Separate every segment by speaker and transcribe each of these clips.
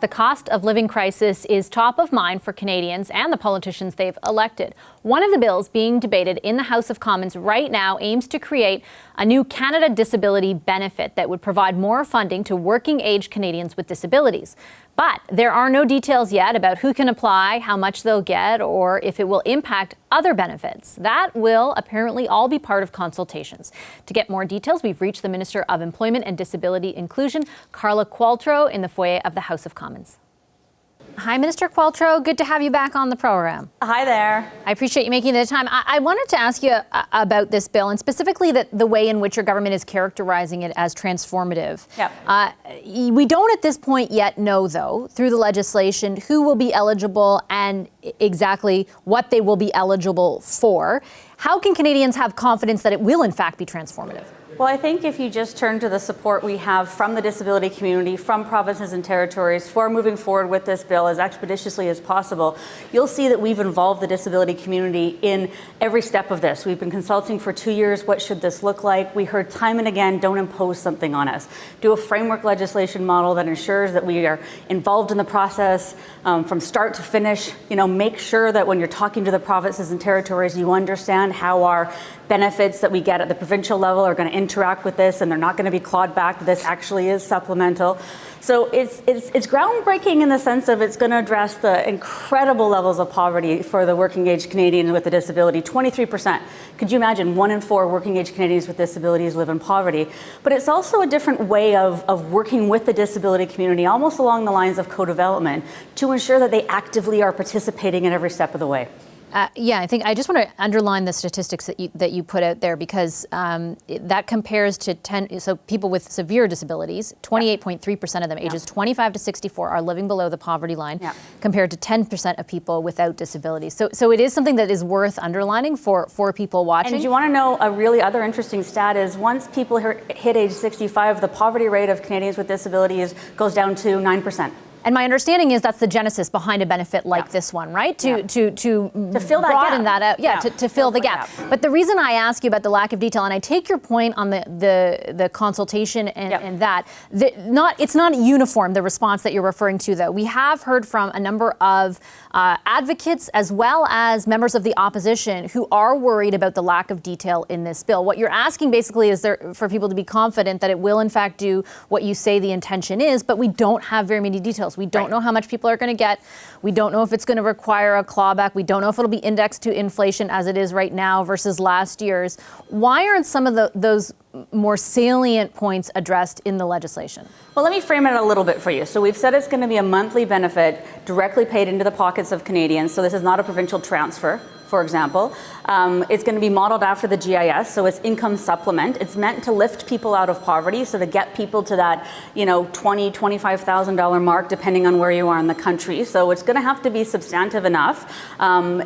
Speaker 1: The cost of living crisis is top of mind for Canadians and the politicians they've elected. One of the bills being debated in the House of Commons right now aims to create a new Canada Disability benefit that would provide more funding to working-age Canadians with disabilities. But there are no details yet about who can apply, how much they'll get, or if it will impact other benefits. That will apparently all be part of consultations. To get more details, we've reached the Minister of Employment and Disability Inclusion, Carla Qualtrough, in the foyer of the House of Commons. Hi, Minister Qualtrough. Good to have you back on the program.
Speaker 2: Hi there.
Speaker 1: I appreciate you making the time. I wanted to ask you about this bill, and specifically the way in which your government is characterizing it as transformative.
Speaker 2: Yep.
Speaker 1: We don't at this point yet know, though, through the legislation, who will be eligible and exactly what they will be eligible for. How can Canadians have confidence that it will, in fact, be transformative?
Speaker 2: Well, I think if you just turn to the support we have from the disability community, from provinces and territories for moving forward with this bill as expeditiously as possible, you'll see that we've involved the disability community in every step of this. We've been consulting for 2 years. What should this look like? We heard time and again, don't impose something on us. Do a framework legislation model that ensures that we are involved in the process from start to finish. Make sure that when you're talking to the provinces and territories, you understand how our benefits that we get at the provincial level are going to interact with this, and they're not going to be clawed back. This actually is supplemental. So it's groundbreaking in the sense of it's going to address the incredible levels of poverty for the working age Canadian with a disability. 23%. Could you imagine 1 in 4 working age Canadians with disabilities live in poverty? But it's also a different way of working with the disability community, almost along the lines of co-development, to ensure that they actively are participating in every step of the way.
Speaker 1: I think I just want to underline the statistics that you put out there, because that compares to people with severe disabilities, 28.3% of them, ages 25 to 64, are living below the poverty line, compared to 10% of people without disabilities. So it is something that is worth underlining for people watching.
Speaker 2: And do you want to know a really other interesting stat is once people hit age 65, the poverty rate of Canadians with disabilities goes down to 9%.
Speaker 1: And my understanding is that's the genesis behind a benefit like this one, right? To
Speaker 2: fill that
Speaker 1: broaden
Speaker 2: gap.
Speaker 1: that out, to fill the gap. But the reason I ask you about the lack of detail, and I take your point on the consultation and it's not uniform, the response that you're referring to, though. We have heard from a number of advocates as well as members of the opposition who are worried about the lack of detail in this bill. What you're asking basically is for people to be confident that it will in fact do what you say the intention is, but we don't have very many details. We don't know how much people are going to get. We don't know if it's going to require a clawback. We don't know if it'll be indexed to inflation as it is right now versus last year's. Why aren't some of those more salient points addressed in the legislation?
Speaker 2: Well, let me frame it a little bit for you. So we've said it's going to be a monthly benefit directly paid into the pockets of Canadians. So this is not a provincial transfer, for example. It's going to be modeled after the GIS, so it's income supplement. It's meant to lift people out of poverty, so to get people to that, $20,000, $25,000 mark, depending on where you are in the country. So it's going to have to be substantive enough, and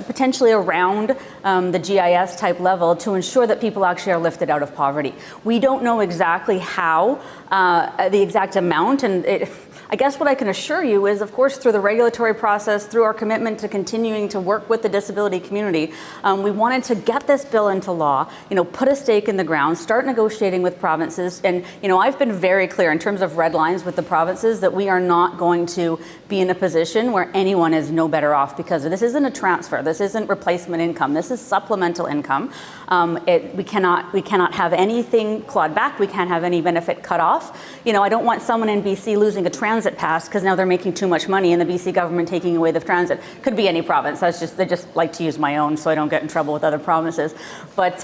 Speaker 2: potentially around the GIS type level to ensure that people actually are lifted out of poverty. We don't know exactly how, the exact amount, and I guess what I can assure you is, of course, through the regulatory process, through our commitment to continuing to work with the disability community, we wanted to get this bill into law, put a stake in the ground, start negotiating with provinces. And, I've been very clear in terms of red lines with the provinces that we are not going to be in a position where anyone is no better off because this isn't a transfer. This isn't replacement income. This is supplemental income. We cannot have anything clawed back. We can't have any benefit cut off. I don't want someone in BC losing a transit pass because now they're making too much money and the BC government taking away the transit. Could be any province. They just like to use my own so I don't get in trouble with other provinces. But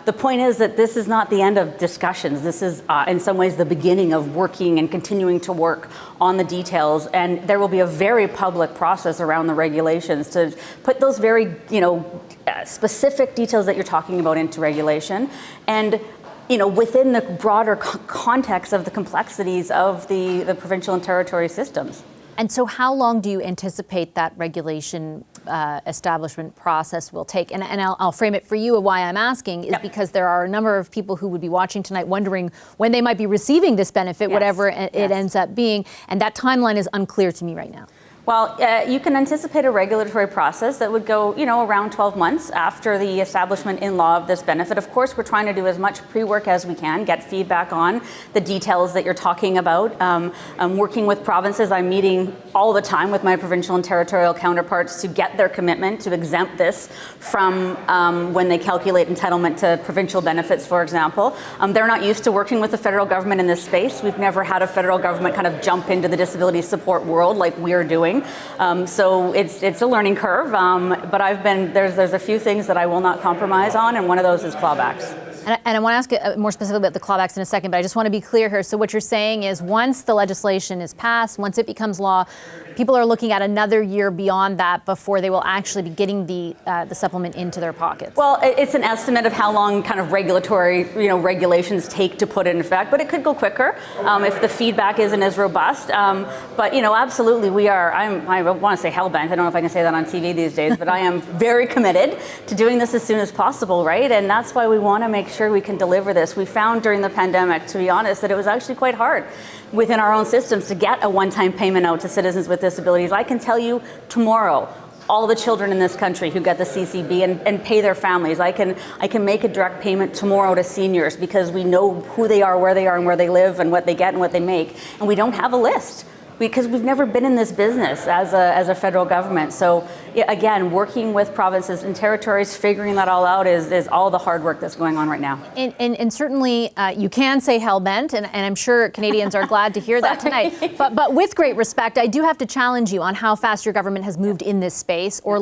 Speaker 2: the point is that this is not the end of discussions. This is in some ways the beginning of working and continuing to work on the details. And there will be a very public process around the regulations to put those very, specific details that you're talking about into regulation. And within the broader context of the complexities of the provincial and territory systems.
Speaker 1: And so how long do you anticipate that regulation establishment process will take? And I'll frame it for you. Why I'm asking is because there are a number of people who would be watching tonight wondering when they might be receiving this benefit, whatever it ends up being. And that timeline is unclear to me right now.
Speaker 2: Well, you can anticipate a regulatory process that would go, around 12 months after the establishment in law of this benefit. Of course, we're trying to do as much pre-work as we can, get feedback on the details that you're talking about. I'm working with provinces. I'm meeting all the time with my provincial and territorial counterparts to get their commitment to exempt this from when they calculate entitlement to provincial benefits, for example. They're not used to working with the federal government in this space. We've never had a federal government kind of jump into the disability support world like we're doing. So it's a learning curve, but there's a few things that I will not compromise on, and one of those is clawbacks.
Speaker 1: And I want to ask more specifically about the clawbacks in a second, but I just want to be clear here. So what you're saying is once the legislation is passed, once it becomes law, people are looking at another year beyond that before they will actually be getting the supplement into their pockets.
Speaker 2: Well, it's an estimate of how long kind of regulatory, regulations take to put it in effect, but it could go quicker if the feedback isn't as robust. But, absolutely we are, I want to say hell-bent. I don't know if I can say that on TV these days, but I am very committed to doing this as soon as possible, right? And that's why we want to make sure we can deliver this. We found during the pandemic, to be honest, that it was actually quite hard within our own systems to get a one-time payment out to citizens with disabilities. I can tell you tomorrow, all the children in this country who get the CCB and pay their families. I can make a direct payment tomorrow to seniors because we know who they are, and where they live, and what they get and what they make. And we don't have a list, because we've never been in this business as a federal government. So again, working with provinces and territories, figuring that all out is all the hard work that's going on right now.
Speaker 1: And certainly you can say hell-bent, and I'm sure Canadians are glad to hear that tonight. But with great respect, I do have to challenge you on how fast your government has moved in this space, or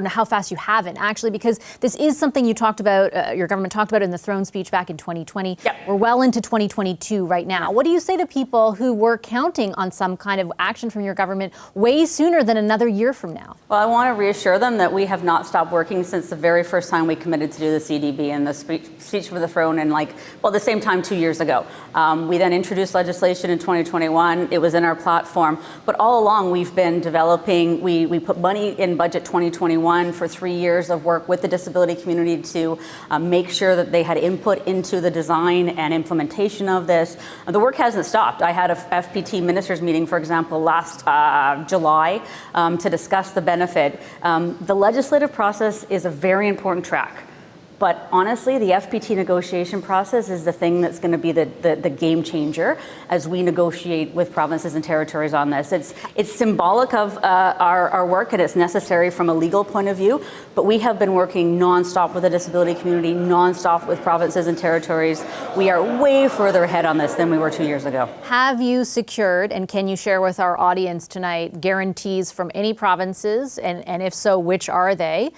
Speaker 1: how fast you haven't, actually, because this is something you talked about, your government talked about in the throne speech back in 2020.
Speaker 2: Yep.
Speaker 1: We're well into 2022 right now. What do you say to people who were counting on some kind of action from your government way sooner than another year from now?
Speaker 2: Well, I want to reassure them that we have not stopped working since the very first time we committed to do the CDB and the speech for the throne in the same time 2 years ago. We then introduced legislation in 2021. It was in our platform. But all along we've been developing, we put money in budget 2021 for 3 years of work with the disability community to make sure that they had input into the design and implementation of this. The work hasn't stopped. I had a FPT ministers meeting, for example, last July to discuss the benefit. The legislative process is a very important track. But honestly, the FPT negotiation process is the thing that's going to be the game changer as we negotiate with provinces and territories on this. It's symbolic of our work, and it's necessary from a legal point of view, but we have been working nonstop with the disability community, nonstop with provinces and territories. We are way further ahead on this than we were 2 years ago.
Speaker 1: Have you secured, and can you share with our audience tonight, guarantees from any provinces, and if so, which are they,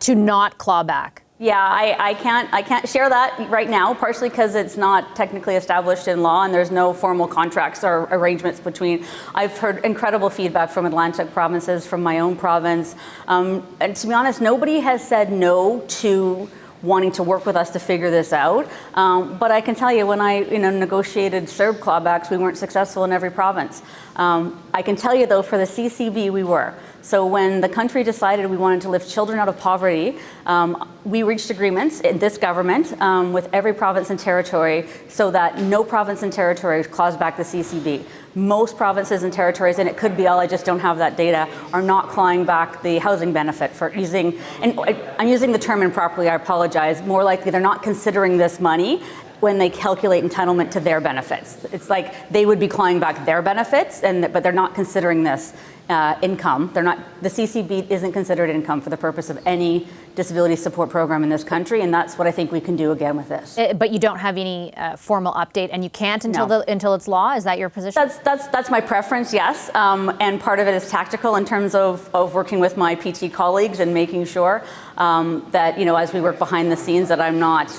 Speaker 1: to not claw back?
Speaker 2: Yeah, I can't share that right now, partially because it's not technically established in law and there's no formal contracts or arrangements between. I've heard incredible feedback from Atlantic provinces, from my own province. And to be honest, nobody has said no to wanting to work with us to figure this out. But I can tell you, when I negotiated CERB clawbacks, we weren't successful in every province. I can tell you, though, for the CCB, we were. So when the country decided we wanted to lift children out of poverty, we reached agreements in this government with every province and territory so that no province and territory claws back the CCB. Most provinces and territories, and it could be all, I just don't have that data, are not clawing back the housing benefit for using, and I'm using the term improperly, I apologize, more likely they're not considering this money when they calculate entitlement to their benefits. It's like they would be clawing back their benefits, but they're not considering this income. The CCB isn't considered income for the purpose of any disability support program in this country, and that's what I think we can do again with this.
Speaker 1: But you don't have any formal update, and you can't until it's law? Is that your position?
Speaker 2: That's my preference, yes. And part of it is tactical in terms of working with my PT colleagues and making sure that, as we work behind the scenes, that I'm not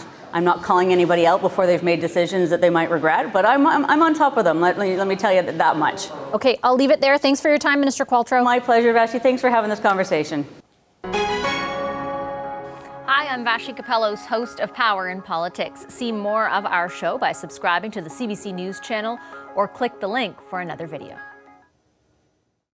Speaker 2: calling anybody out before they've made decisions that they might regret, but I'm on top of them. Let me tell you that much.
Speaker 1: Okay, I'll leave it there. Thanks for your time, Minister Qualtrough.
Speaker 2: My pleasure, Vashi. Thanks for having this conversation.
Speaker 1: Hi, I'm Vashi Capellos, host of Power in Politics. See more of our show by subscribing to the CBC News channel or click the link for another video.